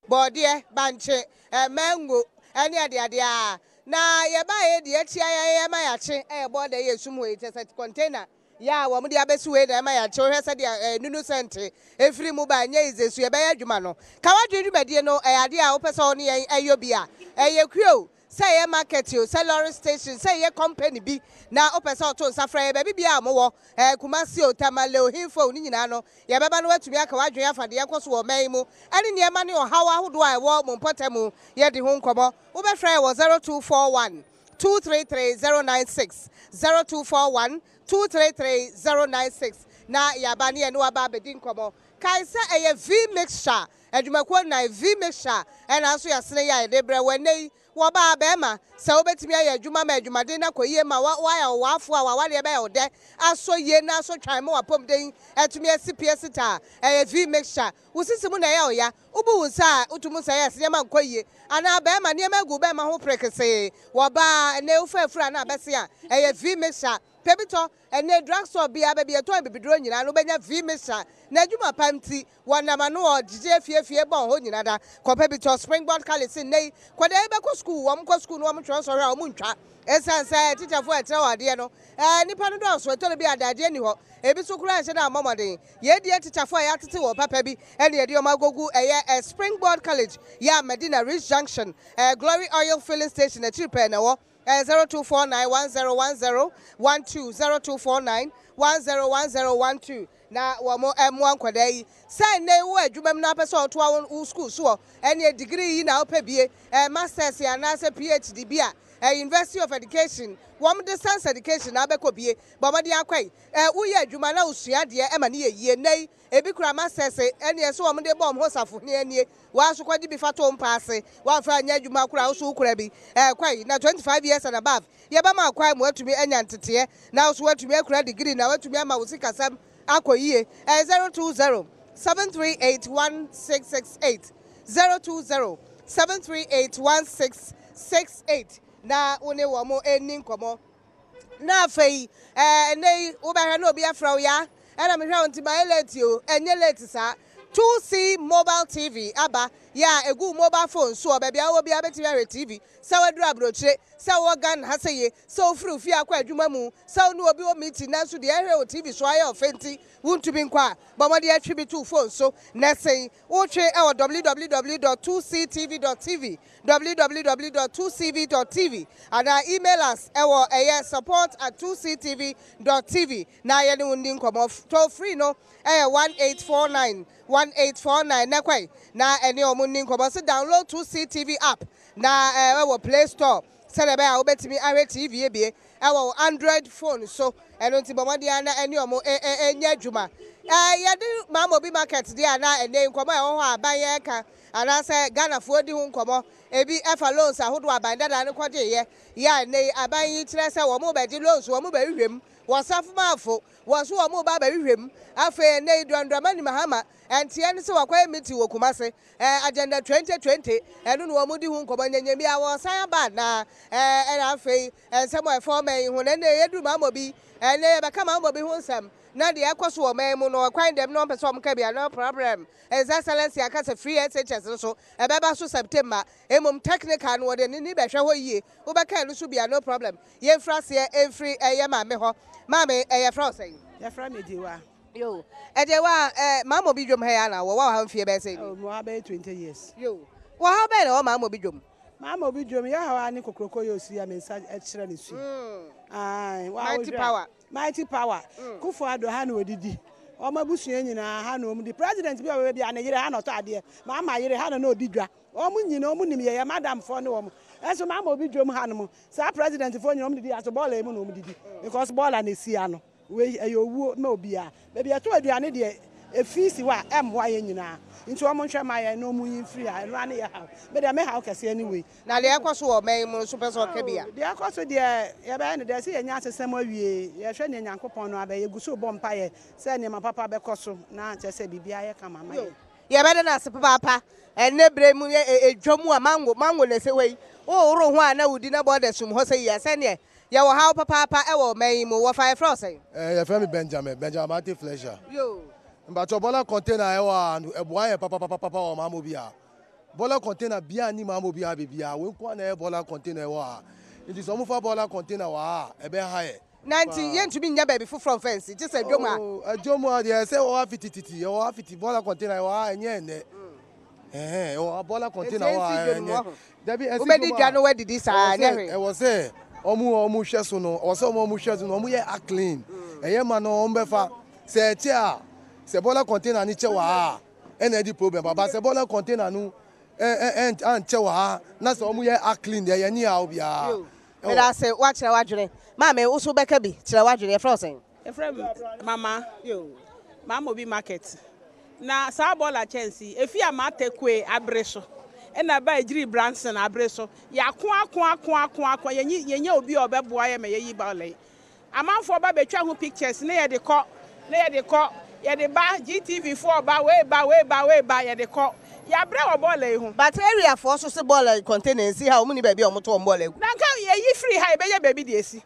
body, banche, mango, any idea. Na yeba the HIA mayachi, board a sumo, it's a container. Ya wa mudi abesuwe na ma ya chohe se de nunu sente efiri mu ba nya izesu ye be adwuma no ka wadwe dwumade no ade a wo pese ono ye ayobia kuo se ye market yo se lorry station se ye company bi na wo pese oto nsafra ye be bia mo wo kumasi o tamale o hinfo ni nyina no ye beba no watumi aka wadwe afade ye koso wo man mu ane ne ma ne o hawa hodo a wo mo mpotemu ye de ho nkomo wo be frɛ wo 0241 233096 0241 233096 na yabani enu aba bedin komo kaisa eye v mixture adwumakuo na v mixture ena so yasene ya debre wanei wo ba bema se obetimi ya adwuma ma adwumade na koyie ma wa ya wafo a wawale be ya ode aso ye na so twan mo wapom den etumi asips ta eye v mixture usisimu na ya oya ubu wusa utumu sa ya se ma koyie ana bema ne ma gu bema ho prekese wo ba ne ufafura na bese a eye v mixture pebito ene drugstore bia ba bia to bibidro nyina no benya v mixture na adwuma pamti wonama no ogije fiefie bon ho nyina da ko pebito springboard college nei kwada e be ko school wo mko school no wo mtwe so hwa wo muntwa esansa teacher fo etre wade no nipa no do so to bi adade ni ho ebi so kura hye na amomode ye die teacher fo ya tete wo papa bi ene ye de o magogu eye springboard college ya Medina Ridge Junction Glory Oil filling station e tripe na wo 0249101012 0249101012 na wamo M1 kwadai say ne wo adwumam na pese oto a school so ene degree yi na opabie masters ya na se PhD bia University of Education wom distance education na bekobie bomade akwai wo ye adwuma na usua de e ma ne yie nei ebi kura masters ene so wom de bom hosafo ne anie wa so kwadi bi fato mpaase wa fa anya adwuma kura wo so kura bi kwai na 25 years and above ye ba ma kwai mo atumi anya ntete na so atumi akura degree na watumi ama wo sikasam akoyie 020 7381668 020 7381668 na one wo mo eni nkomo na afei nei wo ba hwe na obi afra wo ya na me hwe onti ma late o enye late sa 2C mobile TV aba ya egu mobile phone so oba bia wo bia beti hwe TV sa waduru abrochire sa wo gan ha seye sa ofuru fi akwa adwuma mu sa no obi o meeting na so de hwe o TV so aye ofenti wuntubi nkwa bomode atwi to phone so na sei wo twe e www.2ctv.tv www.2cv.tv ana email us e wo support@2ctv.tv na ye ne wundi nkomo toll free no 1849 na kwai na ene omunni nkomo so download 2ctv app na we wo Play Store selebe a obetimi ahwe TV ebie ewo Android phone so eno nti bomode ana ene omo enya adwuma yede mama bi market dia na ene nkomo e ho aban ye ka ana se Ghana fo di hu nkomo ebi efa loans ahodo aban dada ne kwode ye ya ne aban yi kire se wo mo be di loans wo mo be hwem wo safumafo wo so wo mo ba hwem afa ne dwandwama ni mahama entie ne se wakwa emiti wo kumase agenda 2020 enu no wo di hu nkomo nyanyemi a wo san ba na afa ensemo e form yi hu ne yedu mama bi ene be kama mama bi hu nsam na de akoso wo man mu no kwan dem no person mo ka bia no problem His Excellency akasa free SHS so ebeba so September emom technical no de ni be hwe ho yie wo be ka no so bia no problem ye frase every ma me ho ma me ye frase ye fra me diwa yo edewa ma mo bi dwom ha ya na wo wa ha mfie be say oh mo ha be 20 years yo wo ha be na wo ma mo bi dwom Mama obi dwom ya ha ani kokroko yo si ya mensa ekire ne su ai mighty power Kufu Ado ha na odidi o mabusua nyina ha na omdi president bi o bi ana yire ha na to ade mama yire ha na odidwa o mu nyina o mu nim ye madam fo ne wo mo eso mama obi dwom ha no mo sa president fo nyina omdidi aso ball emu na omdidi because ball na si ano we ayowu na obi a be ato aduane de efisi wa emwa ye nyina nti o mo hwe ma ye no mu yin free a no ane ye ha be de me ha kase anyway na le yakoso o men mu so person ka bia de yakoso de ye be ne de se ye nya asesem awie ye hwe ne nyankopon no abaye guso bompa ye se ne ma papa be koso na chese bibia ye kama ma ye ye be de na se papa ene bre mu edwamu a mango na se wei o ro ho ana wudi na border sum ho se ye se ne ye wo ha papa e wo men mu wo fa fro se ye fa mi Benjamin Mate Fletcher yo But Bola container ewa and eboye papa o mama bi a boiler container bia ni ma mo bia bia we ko na boiler container wa it is omo fa boiler container wa e be high 90 yen to be nya baby from fence just a dwoma adwoma dey say o afitititi o afiti boiler container wa enye ne o boiler container wa enye dabi esi o be di dwa no we didi sa nya hwe e wo say omu hwe so no o say omu hwe so no omu ye clean eye ma no o mbefa se che a se boiler container ni che wa ene di problem baba se boiler container nu an che wa na se omu ye clean ye ni a obia me da say wa kire wa dwene ma me usu beka bi kire wa dwene e frozen mama mama obi market na sa boiler chance efi amatekwe abreso ena ba ejiri Branson abreso ya kwa yenye obi obeboa ye me yi boiler amanfo ba betwa ho pictures na ye de ko ye de ba GTV4 ba we ba ye de ko ya bre o boiler hu but area for so se boiler container si ha omuni ba bi omoto o boiler na kan ye yi free ha e be ye baby de esi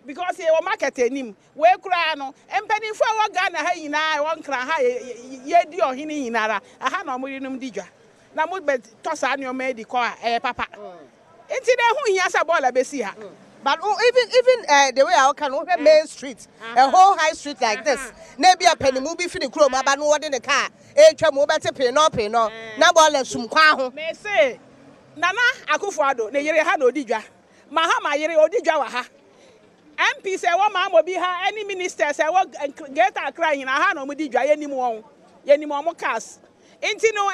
because ye o market enim we kura no empanifo wo Ghana ha yina won kra ha ye di ohini yinara aha na omuri num dijwa na mo be tosa ne o me di ko e papa enti de hu hia sa boiler be si ha. But even the way I can main street, a whole high street like this. Maybe a penny movie for the crew, my ban in the car. Mobile pay no. Now ball some qua. May say Nana Akufo-Addo, ne yere ha no dijwa. Mahama yere odijwa ha. MP say one man will be ha any minister say what get a crying ha no mudijwa ye ni mo cars. Enti no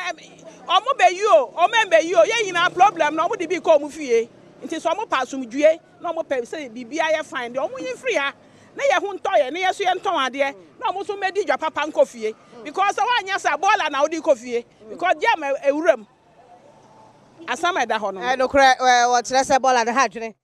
omo be you o membe you ye yina problem no mo di bi ko mu fie. Nti so mo pasum due na mo pe say bibia ye fine de omo yin free ha na ye hu ntoye na ye so ye nton ade na omo so medi dwa papa nkofie because wa anya sa bola na odi kofie because jam ewuram asama da ho no no kra wo kire say bola de ha dwene